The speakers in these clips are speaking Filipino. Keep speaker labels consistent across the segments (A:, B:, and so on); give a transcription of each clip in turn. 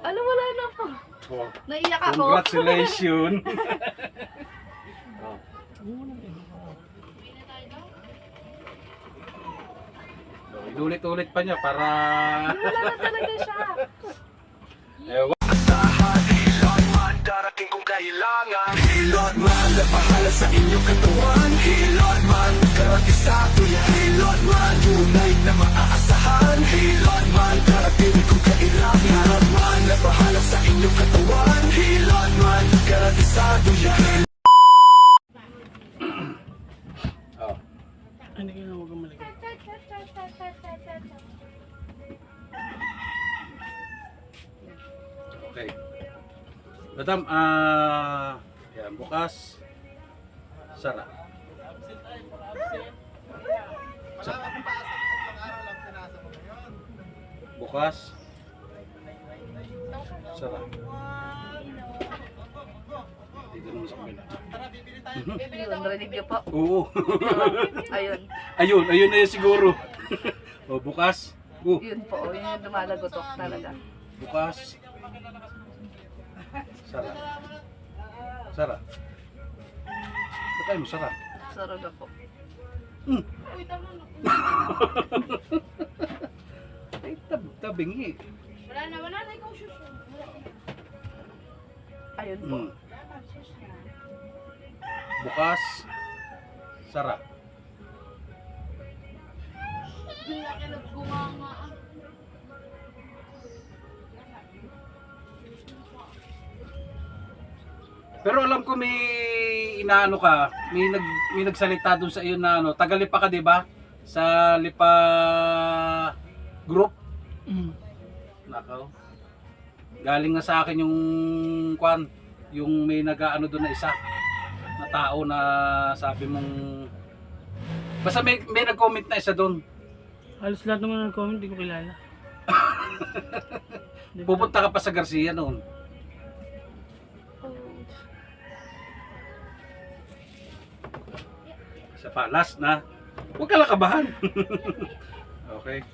A: Alam, wala na po.
B: Oh,
A: Naiyak ako.
B: congratulations. Oh. So, inulit-ulit pa niya para
A: Wala na talaga siya.
B: ewan.
C: Hilot man, darating kung kailangan. Hilot man, napahala sa inyong katawan. Hilot man, garantisado yan. Hilot man, tunay na maaasahan. Hilot man, darating kung kailangan. Hilot man, napahala sa inyong katawan. Hilot man, garantisado yan.
B: Oh.
D: Hindi ka na huwag kang maligay.
B: Okay. Madam, yan, bukas. Sara. Sara. Bukas. Sara. Dito naman sa kabila.
A: Yun, narinig niyo po.
B: Oo.
A: Ayun.
B: ayun na yun siguro. O, bukas.
A: Yun po. Yun yung lumalagotok talaga.
B: Bukas. Sara. Sara. Patay mo, Sara.
A: Sarap po.
B: Ay, tabingi.
E: Wala na ikaw suso.
A: Ayun po.
B: Bukas. Sara.
E: Wala ka nagbunganga.
B: Pero alam ko may inaano ka, may nagsalita dun sa iyo na ano, taga-Lipa ka 'di ba? Sa Lipa group. Nakaw. Galing nga sa akin yung yung may nag-aano doon na isa na tao na sabi mong basta may nag-comment na isa doon.
D: Halos lahat naman ng comment, hindi ko kilala.
B: Pupunta ka pa sa Garcia noon. Sa palas na. Huwag ka lang kabahan. Okay.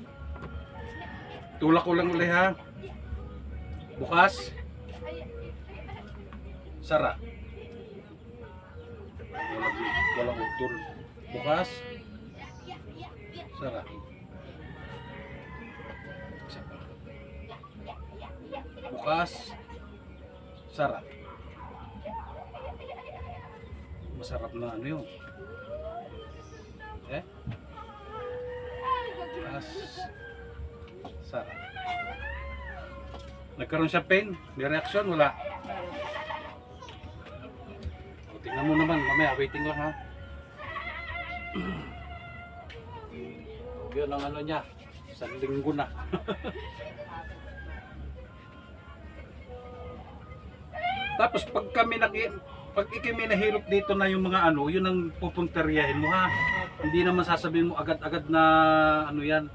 B: Tulak ko lang ulit ha. Bukas. Sara. Walang utol. Bukas. Sara. Isa pa. Bukas. Sara. Masarap na ano yun. Eh? Bukas. Sara. Nagkaroon siya pain? May reaction? Wala. O, tingnan mo naman. Mamaya, waiting lang ha. Yun ang ano niya. Isang linggo na. Tapos pag ikimi nahilot dito na yung mga ano, yun ang pupunteryahin mo ha. Hindi naman sasabihin mo agad-agad na ano yan.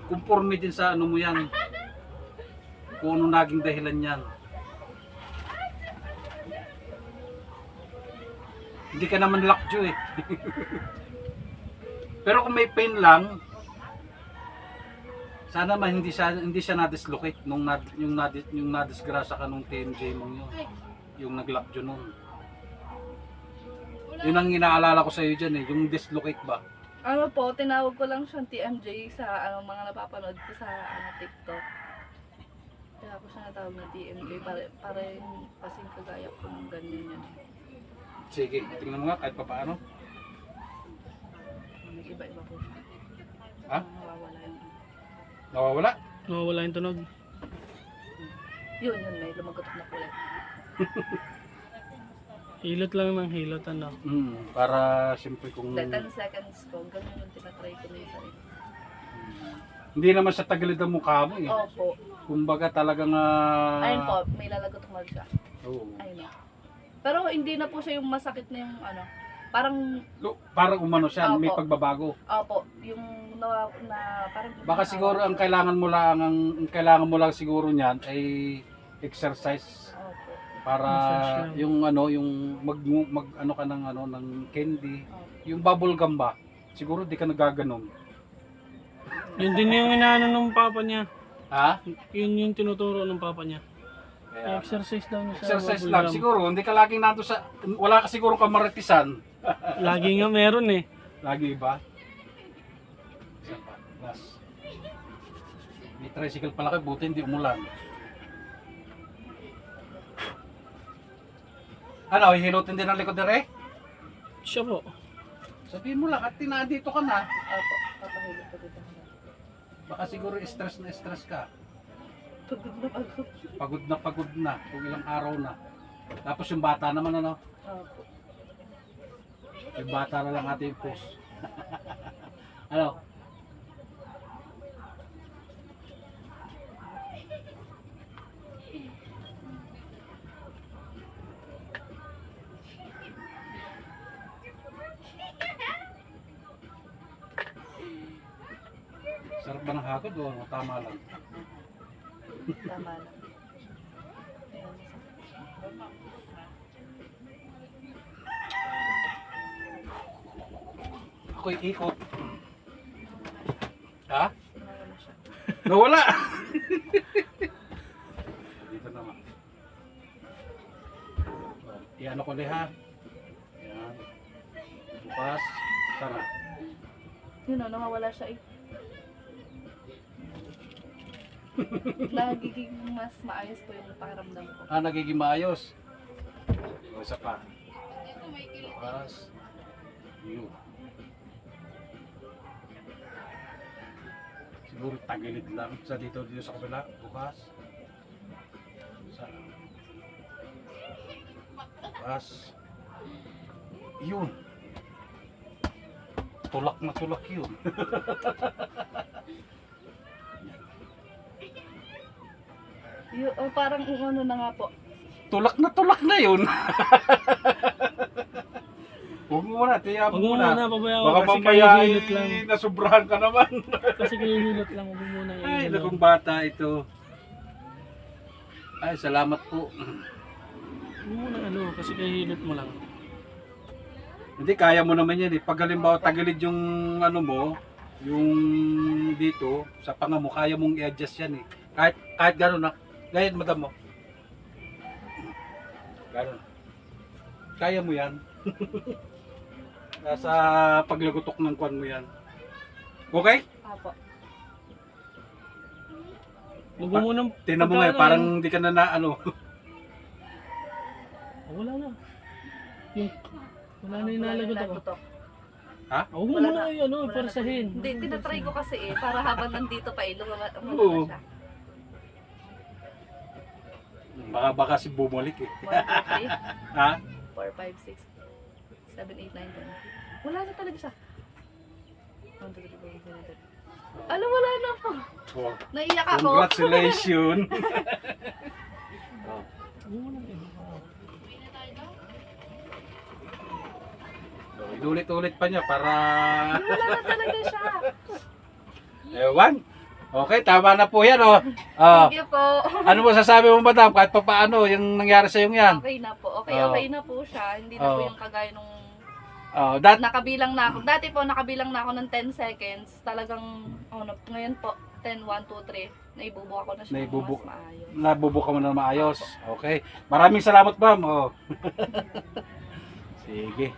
B: Conforme din sa ano mo yan. Kung ano naging dahilan yan. Hindi ka naman lakjo eh. Pero kung may pain lang, sana man hindi siya na-dislocate nung yung na-disgrasya ka nung TMJ mong yun. Yung naglakjo nun. Yun ang inaalala ko sa iyo diyan eh, yung dislocate ba?
A: Ano po, tinawag ko lang siyang TMJ sa mga napapanood ko sa TikTok. Kaya ako siya natawag na TMJ para yung kasing kagaya ko ng ganyan yan.
B: Sige, tingnan mo nga kahit pa paano.
A: May iba-iba po siya.
B: Ha?
A: Nawawala yun.
B: Nawawala?
D: Nawawala yung tunog.
A: Yun, may lumagotok na kulay.
D: Hilot lang naman, hilot ano.
B: Para siyempre kung...
A: 10 seconds ko, ganun yung tinatry ko minsan.
B: Hindi naman sa tagilid ang mukha mo eh.
A: Opo.
B: Kumbaga talagang...
A: Ayun po, may lalagotok na siya.
B: Oo.
A: Ayun. Pero hindi na po siya yung masakit na yung ano.
B: Parang umano siya, may
A: Opo.
B: pagbabago.
A: Opo, yung parang...
B: Baka siguro ang kailangan mo lang siguro niyan ay exercise
A: Opo.
B: para
D: Massage lang.
B: yung ano, yung mag ano ka ng ano ng candy,
A: Opo.
B: yung bubble gum ba? Siguro di ka nagaganon.
D: Yun din yung inaano ng papa niya.
B: Ha?
D: Yun yung tinuturo ng papa niya.
B: Kaya,
D: Exercise daw niya sa
B: exercise
D: Wabulam.
B: lang. Siguro, hindi ka laging nandun sa... Wala ka siguro kamaritisan.
D: Lagi nga meron eh.
B: Lagi ba? Isa pa. Last. May tricycle pala kayo, buti hindi umulan. Ano, hihilutin din ang likod na rin?
D: Siya po.
B: Sabihin mo lang, at nandito ka na.
A: Opo, papahilot ko dito.
B: Baka siguro stress na stress ka.
A: Pagod na pagod.
B: Pagod na. Kung ilang araw na. Tapos yung bata naman ano,
A: Opo.
B: yung bata na lang ating post. Ano? Sarap ba ng hagod o tama lang?
A: Tama lang. Ayan.
B: Ako'y ikot. Ha?
A: Nawala siya.
B: Nawala! Dito naman. Iyan ako liha. Yan. Bukas. Tara.
A: Yun o, nawawala siya eh. Nagiging mas maayos po yung pakiramdam ko.
B: Nagiging maayos. O, isa pa.
E: Ito may kilit.
B: Bukas. Yun. Siguro tagilid lang sa dito sa kabila. Bukas. Sa. Bukas. Yun. Tulak na tulak yun.
A: Parang ano na nga po.
B: Tulak na yun. Huwag mo muna, tiya
D: Huwag
B: mo
D: mo
B: muna.
D: muna, pabayaan
B: Baka
D: mo kasi
B: mamaya
D: kayo
B: ay
D: hilot lang.
B: nasubrahan ka naman.
D: Kasi kayo hilot lang, huwag mo muna
B: Ay,
D: ihilot.
B: nakong bata ito. Ay, salamat po.
D: Huwag mo muna ano, kasi kayo hilot mo lang.
B: Hindi, kaya mo naman yan eh. Pag halimbawa tagilid yung ano mo, yung dito, sa panga mo, kaya mong i-adjust yan eh. Kahit gano'n na. Gayad, madam mo. Gano'n. Kaya mo yan. Nasa paglagutok ng kwan mo yan. Okay?
A: Apo.
D: Huwag mo muna.
B: Tinan mo nga eh, parang hindi ka na ano.
D: Wala na. Yung, wala na yung nalagot ako.
A: Nagutok.
D: Huwag mo
A: Wala
D: muna
A: na.
D: yung ano,
A: Wala na.
D: parasahin.
A: Hindi, tinatry ko kasi eh. Para habang nandito pa eh, lumabas
B: Oo.
A: siya.
B: Baka si bumalik eh.
A: 1, 2, 3,
B: Ha?
A: 4, 5, 6, 7, 8, 9, 10. Wala na talaga siya. 1, 2, 3, 4, 5, 6, 7, 8. Alam, wala na po.
B: Oh,
A: Naiyak ako.
B: congratulations.
D: Huwag mo muna yung
B: So, inulit-ulit pa niya para
A: Wala na talaga siya.
B: ewan. Okay, tama na po yan oh. Ah,
A: Thank you po.
B: ano mo sasabi mo madam kahit pa paano yung nangyari sa yung yan?
A: Okay na po. Okay,
B: Oo.
A: okay na po siya. Hindi na po
B: Oo.
A: yung kagaya nung nakabilang na ako. Dati po nakabilang na ako ng 10 seconds. Talagang ngayon po 10, 1, 2, 3. Naibubuka ko na siya ng
B: Naibubu-
A: mas maayos.
B: Nabubuka mo na maayos. Okay. Maraming salamat ma'am. Oh. Sige.